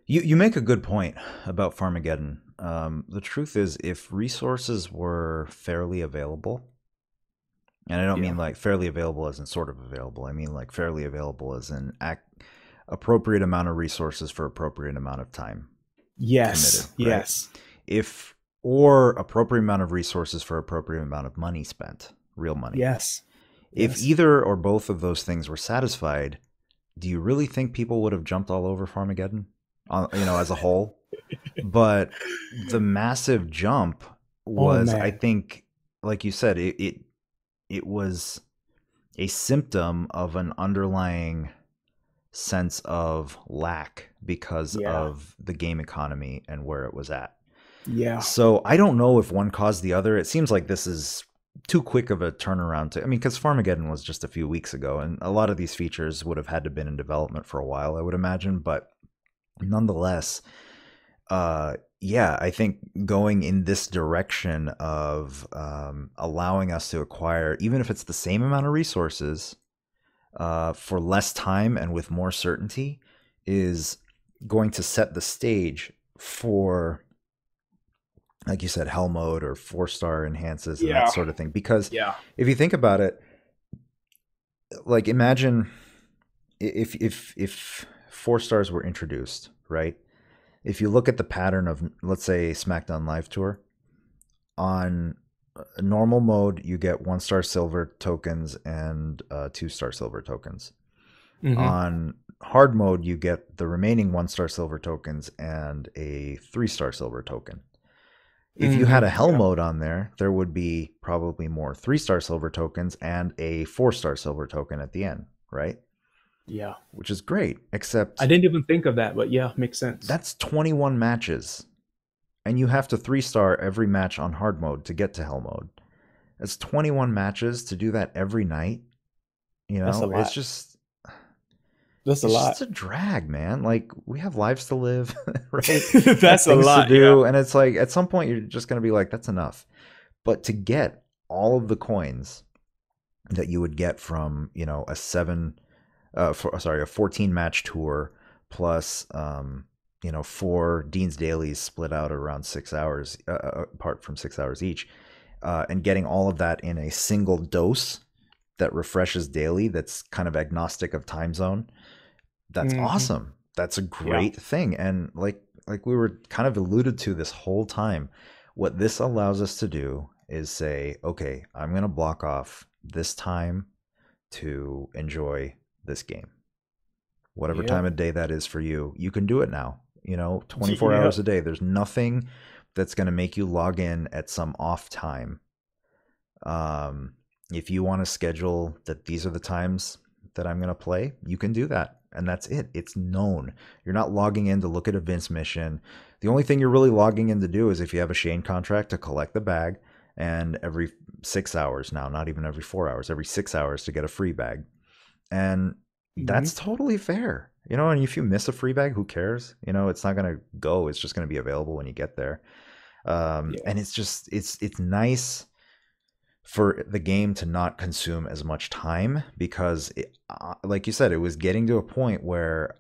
you make a good point about Farmageddon. The truth is, if resources were fairly available, and I don't mean like fairly available as in sort of available, I mean like fairly available as in appropriate amount of resources for appropriate amount of time. Yes. Committed, right? Yes. Or appropriate amount of resources for appropriate amount of money spent, real money. Yes. If either or both of those things were satisfied, do you really think people would have jumped all over Farmageddon, as a whole? But the massive jump was, I think, like you said, it was a symptom of an underlying sense of lack because of the game economy and where it was at. Yeah. So I don't know if one caused the other. It seems like this is too quick of a turnaround because Farmageddon was just a few weeks ago, and a lot of these features would have had to been in development for a while, I would imagine. But nonetheless, I think going in this direction of allowing us to acquire, even if it's the same amount of resources, for less time and with more certainty, is going to set the stage for, like you said, hell mode or 4-star enhances and that sort of thing. Because if you think about it, like, imagine if 4 stars were introduced, right? If you look at the pattern of, let's say, SmackDown Live Tour, on normal mode, you get 1-star silver tokens and 2-star silver tokens. Mm-hmm. On hard mode, you get the remaining 1-star silver tokens and a 3-star silver token. If you had a hell mode on there, there would be probably more 3-star silver tokens and a 4-star silver token at the end, right? Yeah. Which is great, except I didn't even think of that, but yeah, makes sense. That's 21 matches. And you have to 3-star every match on hard mode to get to hell mode. It's 21 matches to do that every night. That's a lot. It's just That's a lot. It's just a drag, man. Like, we have lives to live, right? That's a lot to do, and it's like at some point you're just going to be like, that's enough. But to get all of the coins that you would get from, a 14 match tour plus 4 Dean's Dailies split out around 6 hours apart from 6 hours each, and getting all of that in a single dose that refreshes daily, that's kind of agnostic of time zone. That's awesome. That's a great thing. And like we were kind of alluded to this whole time, what this allows us to do is say, okay, I'm going to block off this time to enjoy this game. Whatever time of day that is for you, you can do it now. 24 hours a day. There's nothing that's going to make you log in at some off time. If you want to schedule that these are the times that I'm going to play, you can do that. And that's it. It's known. You're not logging in to look at a Vince mission. The only thing you're really logging in to do is if you have a Shane contract, to collect the bag, and every 6 hours now, not even every 4 hours, every 6 hours to get a free bag. And that's totally fair. And if you miss a free bag, who cares? It's not going to go. It's just going to be available when you get there. And it's just, it's nice for the game to not consume as much time, because like you said, it was getting to a point where,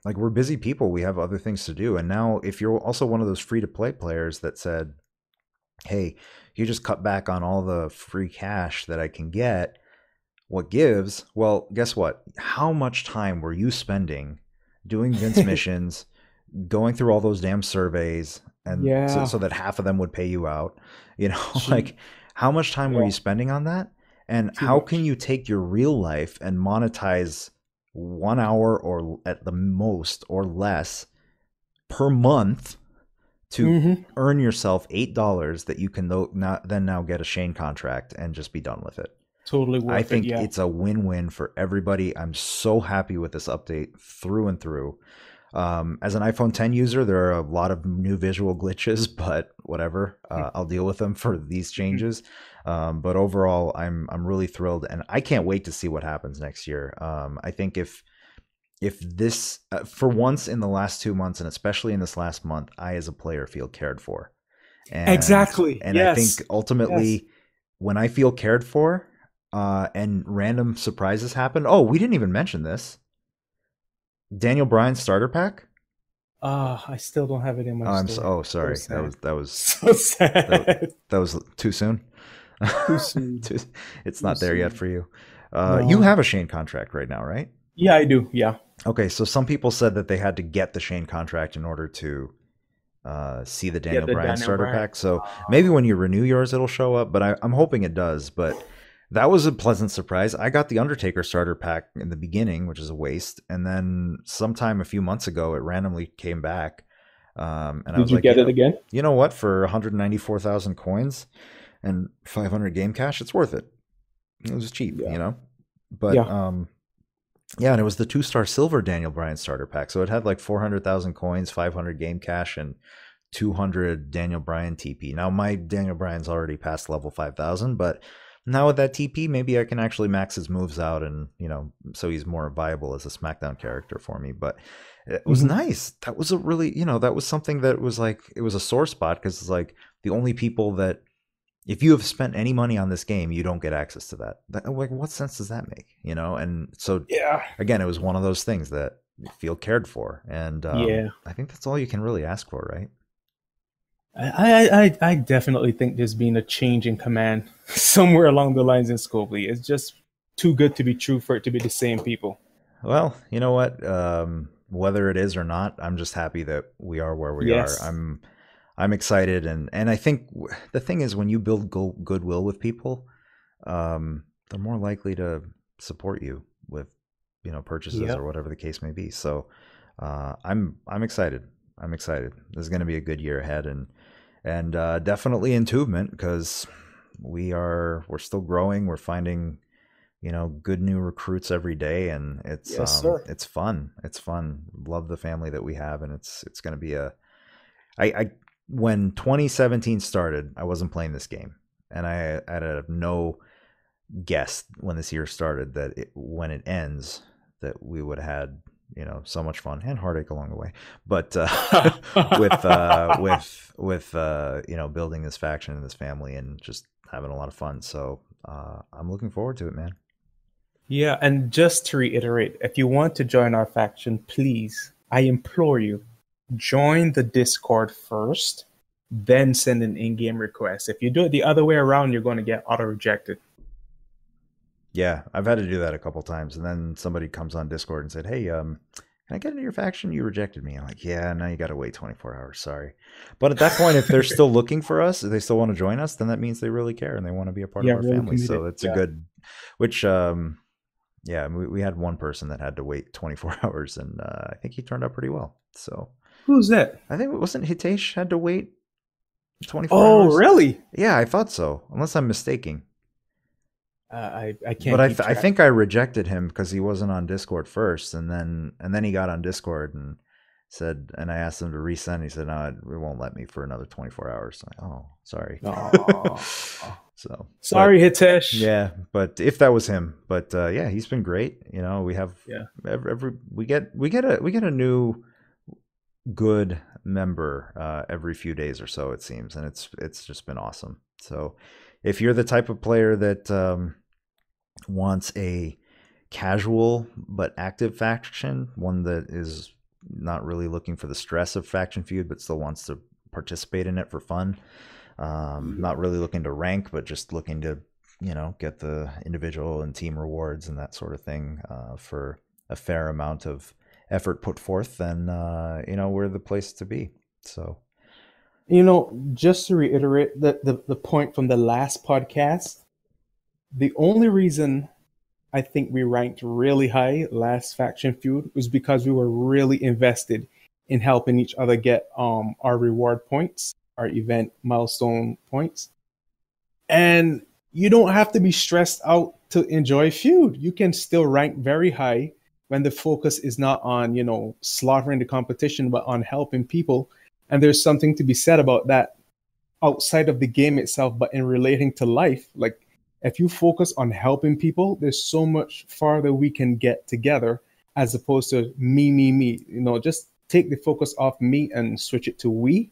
like, we're busy people, we have other things to do. And now if you're also one of those free to play players that said, hey, you just cut back on all the free cash that I can get, what gives? Well, guess what? How much time were you spending doing Vince missions, going through all those damn surveys, and so that half of them would pay you out? Like, how much time were you spending on that? And how can you take your real life and monetize 1 hour or at the most or less per month to earn yourself $8 that you can now get a Shane contract and just be done with it? Totally worth it. I think it's a win-win for everybody. I'm so happy with this update through and through. As an iPhone 10 user, there are a lot of new visual glitches, but whatever, I'll deal with them for these changes. But overall, I'm really thrilled, and I can't wait to see what happens next year. I think if this, for once in the last 2 months, and especially in this last month, I as a player feel cared for. Exactly. And I Yes. think ultimately, when I feel cared for, and random surprises happen. Oh, we didn't even mention this. Daniel Bryan's starter pack. I still don't have it in my store. Sorry. So That was so sad. that was too soon. Too soon. It's Too not there yet soon. for you. You No. have a Shane contract right now, right? Yeah, I do. Yeah. Okay, so some people said that they had to get the Shane contract in order to see the Daniel the Bryan Daniel starter Bryan. pack. So maybe when you renew yours, it'll show up. But I'm hoping it does. But that was a pleasant surprise. I got the Undertaker starter pack in the beginning, which is a waste, and then sometime a few months ago, it randomly came back. And I Did was you like, get it again? you know what? For 194,000 coins and 500 game cash, it's worth it. It was cheap, Yeah. you know. But yeah, and it was the 2-star silver Daniel Bryan starter pack. So it had like 400,000 coins, 500 game cash, and 200 Daniel Bryan TP. Now my Daniel Bryan's already past level 5,000, but now with that TP, maybe I can actually max his moves out, and so he's more viable as a SmackDown character for me. But it was nice. That was a really, that was something that was like, it was a sore spot, because it's like the only people that, if you have spent any money on this game, you don't get access to that. Like, what sense does that make? And so again, it was one of those things that you feel cared for, and I think that's all you can really ask for, right? I definitely think there's been a change in command somewhere along the lines in Scopely. It's just too good to be true for it to be the same people. Well, you know what? Whether it is or not, I'm just happy that we are where we are. I'm excited, and I think the thing is, when you build goodwill with people, they're more likely to support you with purchases or whatever the case may be. So I'm excited. I'm excited. This is going to be a good year ahead, and definitely Intuvement, because we're still growing. We're finding good new recruits every day, and it's it's fun. It's fun. Love the family that we have, and it's going to be when 2017 started, I wasn't playing this game, and I had no guess when this year started that when it ends, that we would have had so much fun and heartache along the way, but with building this faction and this family and just having a lot of fun. So I'm looking forward to it, man. Yeah, and just to reiterate, if you want to join our faction, please, I implore you, join the Discord first, then send an in-game request. If you do it the other way around, you're going to get auto-rejected. Yeah, I've had to do that a couple times, and then somebody comes on Discord and said, "Hey, can I get into your faction? You rejected me." I'm like, "Yeah, now you got to wait 24 hours. Sorry." But at that point, if they're still looking for us, if they still want to join us, then that means they really care and they want to be a part of our really family. committed. So it's a good, which, yeah, we had one person that had to wait 24 hours, and I think he turned out pretty well. So who's that? I think it wasn't Hitesh had to wait 24 hours. Oh, really? Yeah, I thought so, unless I'm mistaken. I can't. But I think I rejected him because he wasn't on Discord first, and then he got on Discord and said, and I asked him to resend. He said, "No, it won't let me for another 24 hours." I'm like, oh, sorry. So sorry, Hitesh. Yeah, but if that was him, but yeah, he's been great. We have we get a new good member every few days or so, it seems, and it's just been awesome. So if you're the type of player that wants a casual but active faction, one that is not really looking for the stress of faction feud but still wants to participate in it for fun, not really looking to rank but just looking to get the individual and team rewards and that sort of thing for a fair amount of effort put forth, then we're the place to be. So just to reiterate the point from the last podcast, the only reason I think we ranked really high last Faction Feud was because we were really invested in helping each other get our reward points, our event milestone points. And you don't have to be stressed out to enjoy Feud. You can still rank very high when the focus is not on, slaughtering the competition, but on helping people. And there's something to be said about that outside of the game itself, but in relating to life. Like, if you focus on helping people, there's so much farther we can get together as opposed to me. Just take the focus off me and switch it to we.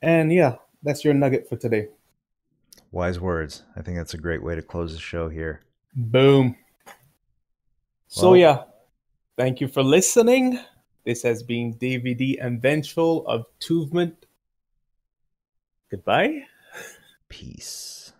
And yeah, That's your nugget for today. Wise words. I think that's a great way to close the show here. Boom. So Well- yeah, thank you for listening. This has been DVD and Vengeful of Tuvement. Goodbye. Peace.